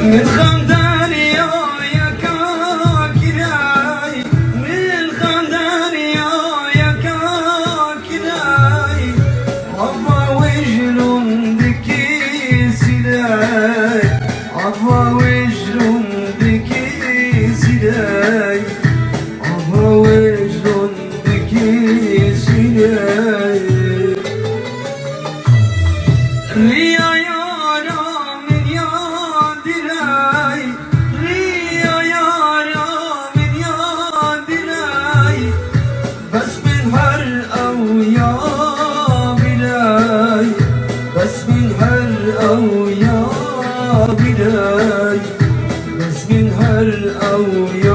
من خندر يا كاكلاي من خندر يا كاكلاي عفا وجلهم دكي سلاي عفا وجلهم دكي سلاي عفا وجلهم دكي سلاي ريا يارا من يادراي ريا يارا من يادراي بس من هر او يا بلاي بس من هر او يا بلاي بس من هر او يا